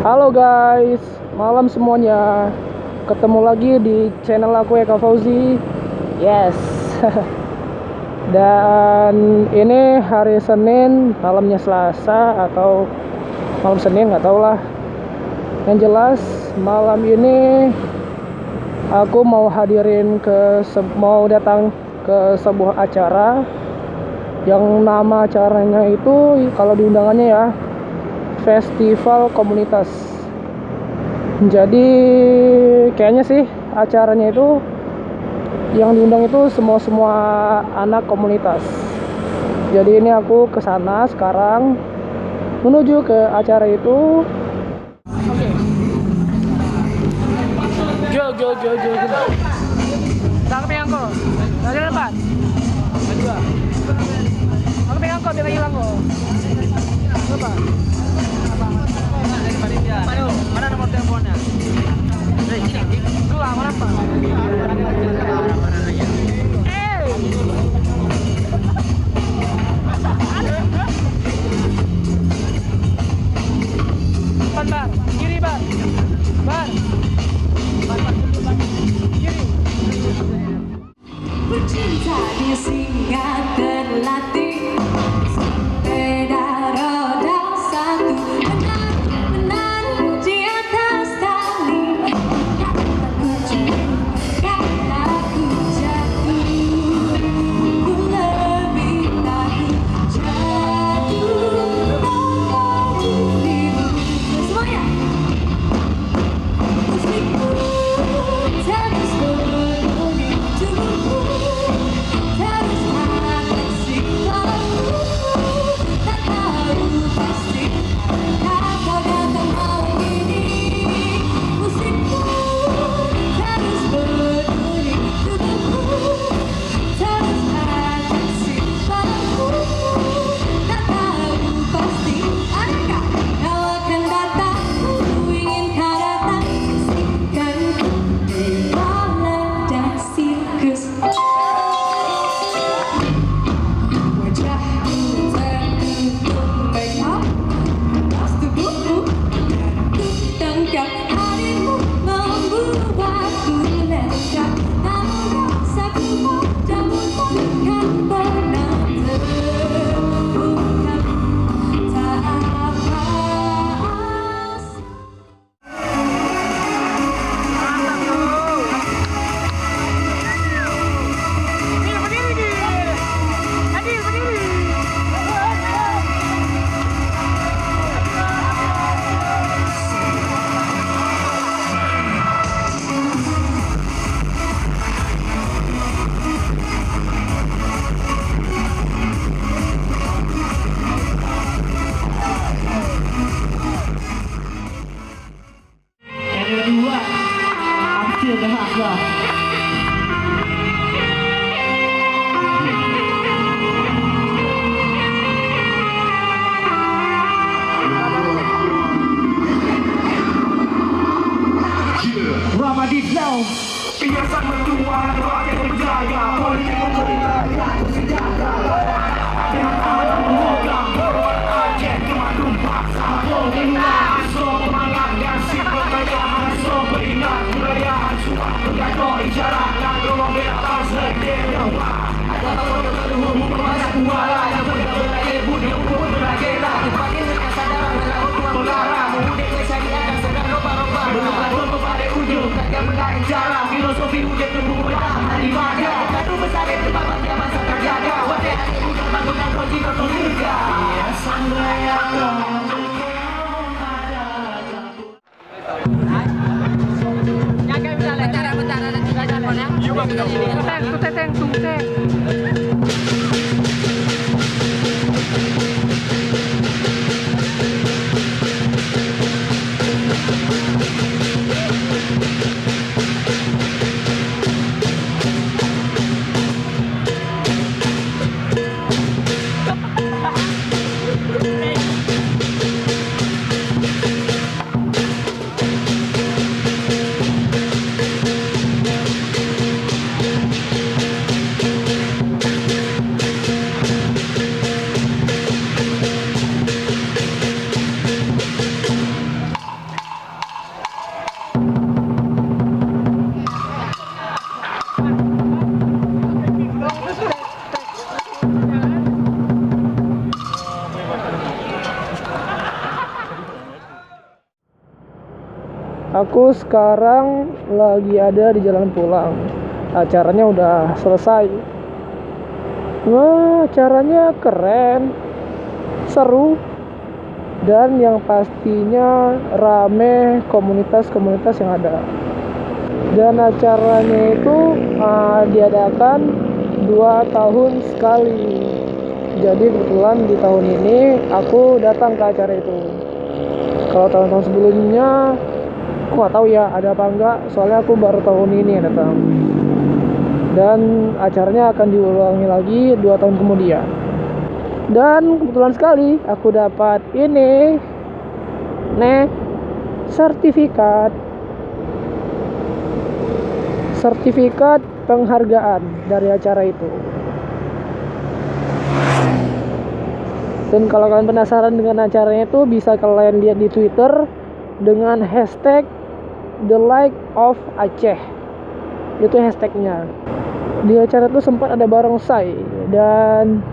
Halo guys, malam semuanya. Ketemu lagi di channel aku Eka Fauzi. Yes. Dan ini hari Senin, malamnya Selasa atau malam Senin, nggak tahu lah. Yang jelas malam ini aku mau mau datang ke sebuah acara yang nama acaranya itu kalau di undangannya ya Festival Komunitas. Jadi kayaknya sih acaranya itu yang diundang itu semua anak komunitas. Jadi ini aku ke sana sekarang menuju ke acara itu. Oke. Jo. Tak pegang kok. Dari depan. Kedua. Aku pegang kok biar hilang kok. Berapa? Mana nomor teleponnya? Dua, mana Pak? Bar, kiri bar. Kiri. Bercinta di singa terlatih. Ramadhan biasa mentua rakyat berjaya politik berjaya senjata dengan tangan program berbuat Aceh cuma tumpah satu aso pemalang dan simpel kayaan aso beringat kebudayaan suah bergaduh isyarat dan dorong beratau sedih ada tahu terluhur berbanyak kuala yang berdaya budi pun beragenda dipakai dengan sadaran dalam hukuman melarang mudik syariat dan sedang roba-roba berlaku pada ujung yang menarik jalan filosofi ujian terbuka di mana kadu besar itu bapak dia masa terjaga wajah hati ujian bangunan kunci kontrol surga sanggaya Aku sekarang lagi ada di jalan pulang. Acaranya udah selesai. Wah, acaranya keren, seru, dan yang pastinya rame komunitas-komunitas yang ada. Dan acaranya itu diadakan 2 tahun sekali. Jadi kebetulan di tahun ini aku datang ke acara itu. Kalau tahun-tahun sebelumnya aku nggak tahu ya ada apa enggak, soalnya aku baru tahun ini yang datang. Dan acaranya akan diulangi lagi 2 tahun kemudian. Dan kebetulan sekali aku dapat ini sertifikat penghargaan dari acara itu. Dan kalau kalian penasaran dengan acaranya itu, bisa kalian lihat di Twitter dengan hashtag The Like of Aceh. Itu hashtagnya. Di acara itu sempat ada barongsai, dan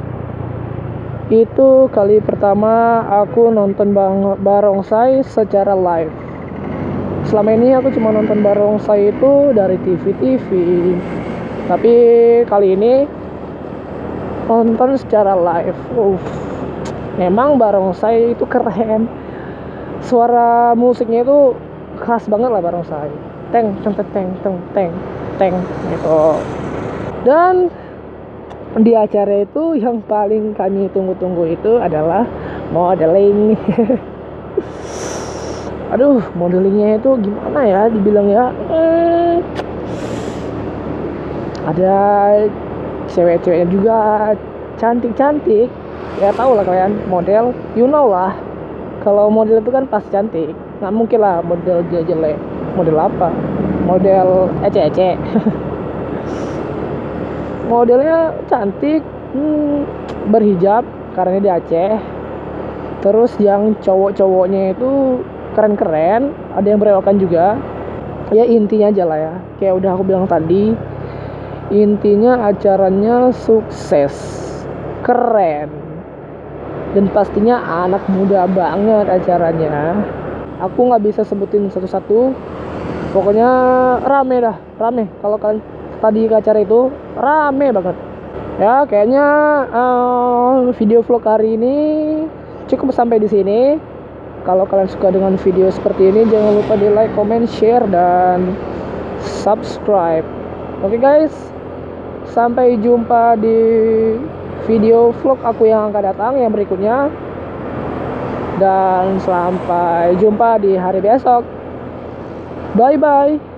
itu kali pertama aku nonton barongsai secara live. Selama ini aku cuma nonton barongsai itu dari TV. Tapi kali ini nonton secara live. Memang barongsai itu keren. Suara musiknya itu khas banget lah barongsai. Teng gitu. Dan di acara itu yang paling kami tunggu-tunggu itu adalah modeling. Aduh, modelingnya itu gimana ya dibilang ya, ada cewek-ceweknya juga cantik-cantik. Ya tau lah kalian, model, you know lah. Kalau model itu kan pasti cantik, nggak mungkin lah model jelek. Model apa? Model ece-ece. Modelnya cantik, berhijab karena di Aceh. Terus yang cowok-cowoknya itu keren-keren, ada yang berewokan juga. Ya intinya aja lah ya, kayak udah aku bilang tadi, intinya acaranya sukses, keren, dan pastinya anak muda banget acaranya. Aku nggak bisa sebutin satu-satu, pokoknya rame. Kalau kalian tadi ke acara itu rame banget ya. Kayaknya video vlog hari ini cukup sampai di sini. Kalau kalian suka dengan video seperti ini, jangan lupa di like, comment, share, dan subscribe. Oke guys, sampai jumpa di video vlog aku yang akan datang yang berikutnya, dan sampai jumpa di hari besok. Bye bye.